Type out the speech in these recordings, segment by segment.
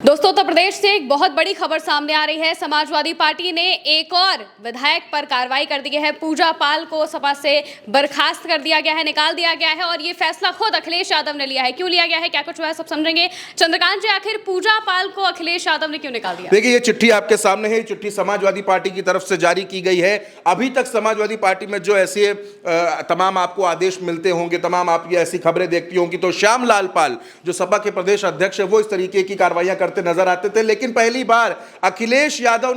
दोस्तों, उत्तर प्रदेश से एक बहुत बड़ी खबर सामने आ रही है। समाजवादी पार्टी ने एक और विधायक पर कार्रवाई कर दी है। पूजा पाल को सपा से बर्खास्त कर दिया गया है, निकाल दिया गया है और ये फैसला खुद अखिलेश यादव ने लिया है। क्यों लिया गया है, क्या कुछ हुआ है, सब समझेंगे। चंद्रकांत जी, आखिर पूजा पाल को अखिलेश यादव ने क्यों निकाल दिया? देखिए, ये चिट्ठी आपके सामने है। ये चिट्ठी समाजवादी पार्टी की तरफ से जारी की गई है। अभी तक समाजवादी पार्टी में जो ऐसे तमाम आपको आदेश मिलते होंगे, तमाम आप ये ऐसी खबरें देखती होंगी, तो श्यामलाल पाल जो सपा के प्रदेश अध्यक्ष है, वो इस तरीके की कार्रवाइयां करते नजर आते थे। लेकिन पहली बार अखिलेश यादव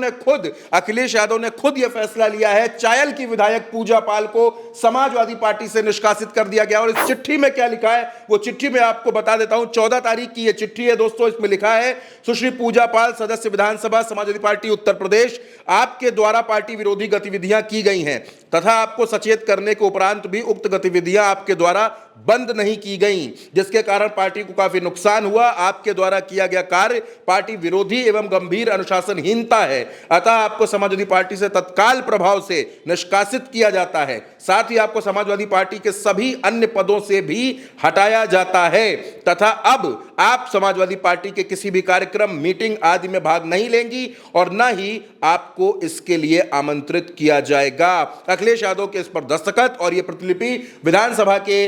ने खुद यह फैसला लिया है। चायल की विधायक पूजा पाल को समाजवादी पार्टी से निष्कासित कर दिया गया। और इस चिट्ठी में क्या लिखा है, वो चिट्ठी में आपको बता देता हूं। 14 तारीख की यह चिट्ठी है दोस्तों। इसमें लिखा है, सुश्री पूजा पाल, सदस्य विधानसभा, समाजवादी पार्टी उत्तर प्रदेश, आपके द्वारा पार्टी विरोधी गतिविधियां की गई हैं तथा आपको सचेत करने के उपरांत भी उक्त गतिविधियां आपके द्वारा बंद नहीं की गई, जिसके कारण पार्टी को काफी नुकसान हुआ। आपके द्वारा किया गया कार्य पार्टी विरोधी एवं गंभीर अनुशासनहीनता है, अतः आपको समाजवादी पार्टी से तत्काल प्रभाव से निष्कासित किया जाता है। साथ ही आपको समाजवादी पार्टी के सभी अन्य पदों से भी हटाया जाता है तथा अब आप समाजवादी पार्टी के किसी भी कार्यक्रम, मीटिंग आदि में भाग नहीं लेंगी और न ही आपको इसके लिए आमंत्रित किया जाएगा। अखिलेश यादव के इस पर दस्तखत और यह प्रतिलिपि विधानसभा के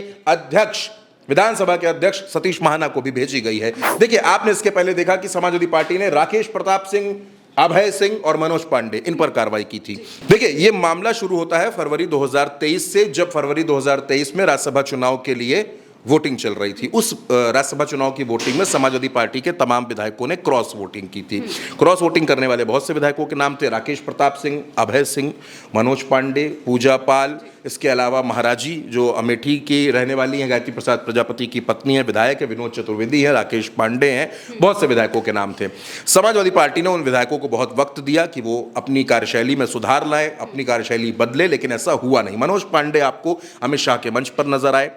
अध्यक्ष सतीश महाना को भी भेजी गई है। देखिए, आपने इसके पहले देखा कि समाजवादी पार्टी ने राकेश प्रताप सिंह, अभय सिंह और मनोज पांडे, इन पर कार्रवाई की थी। देखिए, यह मामला शुरू होता है फरवरी 2023 से, जब फरवरी 2023 में राज्यसभा चुनाव के लिए वोटिंग चल रही थी। उस राज्यसभा चुनाव की वोटिंग में समाजवादी पार्टी के तमाम विधायकों ने क्रॉस वोटिंग की थी। क्रॉस वोटिंग करने वाले बहुत से विधायकों के नाम थे, राकेश प्रताप सिंह, अभय सिंह, मनोज पांडे, पूजा पाल, इसके अलावा महाराजी जो अमेठी की रहने वाली हैं, गायत्री प्रसाद प्रजापति की पत्नी है, विधायक है, विनोद चतुर्वेदी है, राकेश पांडे हैं, बहुत से विधायकों के नाम थे। समाजवादी पार्टी ने उन विधायकों को बहुत वक्त दिया कि वो अपनी कार्यशैली में सुधार लाएं, अपनी कार्यशैली बदले, लेकिन ऐसा हुआ नहीं। मनोज पांडे आपको अमित शाह के मंच पर नजर आए।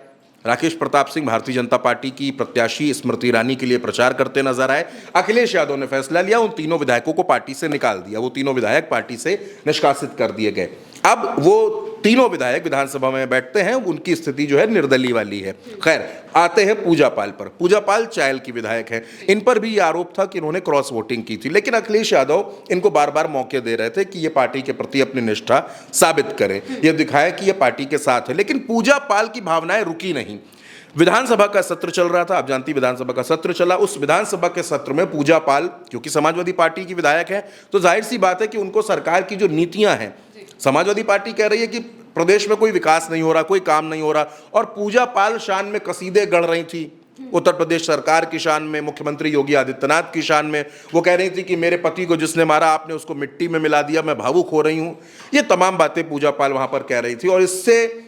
राकेश प्रताप सिंह भारतीय जनता पार्टी की प्रत्याशी स्मृति ईरानी के लिए प्रचार करते नजर आए। अखिलेश यादव ने फैसला लिया, उन तीनों विधायकों को पार्टी से निकाल दिया। वो तीनों विधायक पार्टी से निष्कासित कर दिए गए। अब वो तीनों विधायक विधानसभा में बैठते हैं, उनकी स्थिति जो है निर्दलीय वाली है। खैर, आते हैं पूजा पाल पर। पूजा पाल चायल की विधायक है। इन पर भी यह आरोप था कि इन्होंने क्रॉस वोटिंग की थी, लेकिन अखिलेश यादव इनको बार बार मौके दे रहे थे कि ये पार्टी के प्रति अपनी निष्ठा साबित करें, यह दिखाए कि यह पार्टी के साथ है। लेकिन पूजा पाल की भावनाएं रुकी नहीं। विधानसभा का सत्र चल रहा था, आप जानती, विधानसभा का सत्र चला। उस विधानसभा के सत्र में पूजा पाल, क्योंकि समाजवादी पार्टी की विधायक है, तो जाहिर सी बात है कि उनको सरकार की जो नीतियां हैं, समाजवादी पार्टी कह रही है कि प्रदेश में कोई विकास नहीं हो रहा, कोई काम नहीं हो रहा, और पूजा पाल शान में कसीदे गढ़ रही थी उत्तर प्रदेश सरकार की शान में, मुख्यमंत्री योगी आदित्यनाथ की शान में। वो कह रही थी कि मेरे पति को जिसने मारा आपने उसको मिट्टी में मिला दिया, मैं भावुक हो रही हूं। ये तमाम बातें पूजा पाल वहां पर कह रही थी। और इससे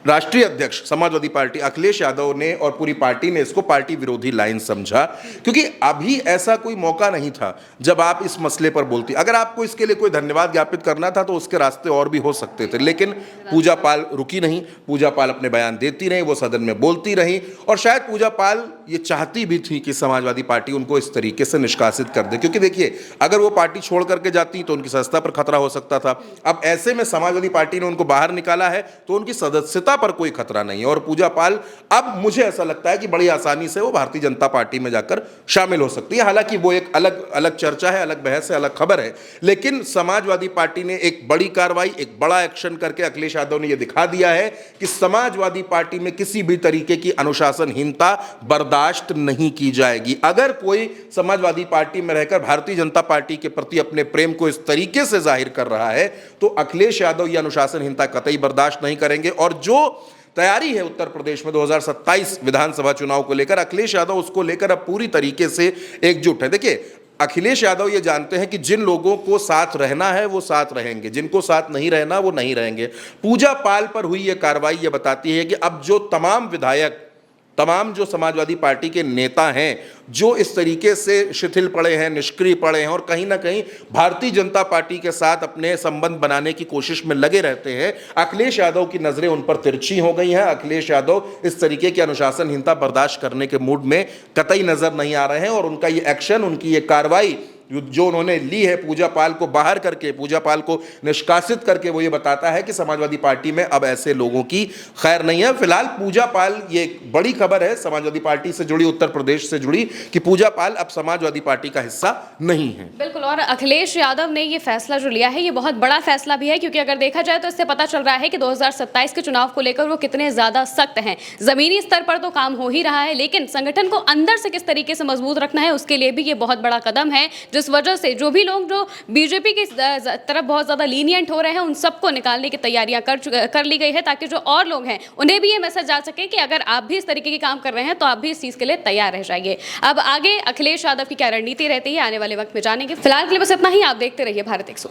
राष्ट्रीय अध्यक्ष समाजवादी पार्टी अखिलेश यादव ने और पूरी पार्टी ने इसको पार्टी विरोधी लाइन समझा, क्योंकि अभी ऐसा कोई मौका नहीं था जब आप इस मसले पर बोलती। अगर आपको इसके लिए कोई धन्यवाद ज्ञापित करना था तो उसके रास्ते और भी हो सकते थे, लेकिन पूजा पाल रुकी नहीं। पूजा पाल अपने बयान देती रही, वो सदन में बोलती रही, और शायद पूजा पाल ये चाहती भी थी कि समाजवादी पार्टी उनको इस तरीके से निष्कासित कर दे, क्योंकि देखिए, अगर वो पार्टी छोड़ करके जाती तो उनकी सदस्यता पर खतरा हो सकता था। अब ऐसे में समाजवादी पार्टी ने उनको बाहर निकाला है तो उनकी सदस्यता पर कोई खतरा नहीं है। और पूजा पाल, अब मुझे ऐसा लगता है कि बड़ी आसानी से वो भारतीय जनता पार्टी में जाकर शामिल हो सकती है। हालांकि वो एक अलग चर्चा है, अलग बहस है, अलग खबर है, लेकिन समाजवादी पार्टी ने एक बड़ी कार्रवाई, एक बड़ा एक्शन करके अखिलेश यादव ने यह दिखा दिया है कि समाजवादी पार्टी में किसी भी तरीके की अनुशासनहीनता बर्दाश्त नहीं की जाएगी। अगर कोई समाजवादी पार्टी में रहकर भारतीय जनता पार्टी के प्रति अपने प्रेम को इस तरीके से जाहिर कर रहा है तो अखिलेश यादव यह अनुशासनहीनता कतई बर्दाश्त नहीं करेंगे। और जो तैयारी है उत्तर प्रदेश में 2027 विधानसभा चुनाव को लेकर, अखिलेश यादव उसको लेकर अब पूरी तरीके से एकजुट है। देखिए, अखिलेश यादव ये जानते हैं कि जिन लोगों को साथ रहना है वो साथ रहेंगे, जिनको साथ नहीं रहना वो नहीं रहेंगे। पूजा पाल पर हुई ये कार्रवाई ये बताती है कि अब जो तमाम विधायक, तमाम जो समाजवादी पार्टी के नेता हैं, जो इस तरीके से शिथिल पड़े हैं, निष्क्रिय पड़े हैं और कहीं ना कहीं भारतीय जनता पार्टी के साथ अपने संबंध बनाने की कोशिश में लगे रहते हैं, अखिलेश यादव की नजरें उन पर तिरछी हो गई हैं। अखिलेश यादव इस तरीके की अनुशासनहीनता बर्दाश्त करने के मूड में कतई नजर नहीं आ रहे हैं और उनका ये एक्शन, उनकी ये कार्रवाई जो उन्होंने ली है पूजा पाल को बाहर करके, पूजा पाल को निष्कासित करके, वो ये बताता है कि समाजवादी पार्टी में अब ऐसे लोगों की खैर नहीं है। फिलहाल पूजा पाल, ये एक बड़ी खबर है समाजवादी पार्टी से जुड़ी, उत्तर प्रदेश से जुड़ी, कि पूजा पाल अब समाजवादी पार्टी का हिस्सा नहीं है। बिल्कुल, और अखिलेश यादव ने ये फैसला जो लिया है ये बहुत बड़ा फैसला भी है, क्योंकि अगर देखा जाए तो इससे पता चल रहा है कि 2027 के चुनाव को लेकर वो कितने ज्यादा सख्त हैं। जमीनी स्तर पर तो काम हो ही रहा है, लेकिन संगठन को अंदर से किस तरीके से मजबूत रखना है उसके लिए भी ये बहुत बड़ा कदम है, जिस वजह से जो भी लोग जो बीजेपी की तरफ बहुत ज्यादा लीनियंट हो रहे हैं उन सबको निकालने की तैयारियां कर ली गई है, ताकि जो और लोग हैं उन्हें भी ये मैसेज जा सके कि अगर आप भी इस तरीके के काम कर रहे हैं तो आप भी इस चीज के लिए तैयार रह जाइए। अब आगे अखिलेश यादव की क्या रणनीति रहती है आने वाले वक्त में जानेंगे। फिलहाल के लिए बस इतना ही। आप देखते रहिए भारत 100।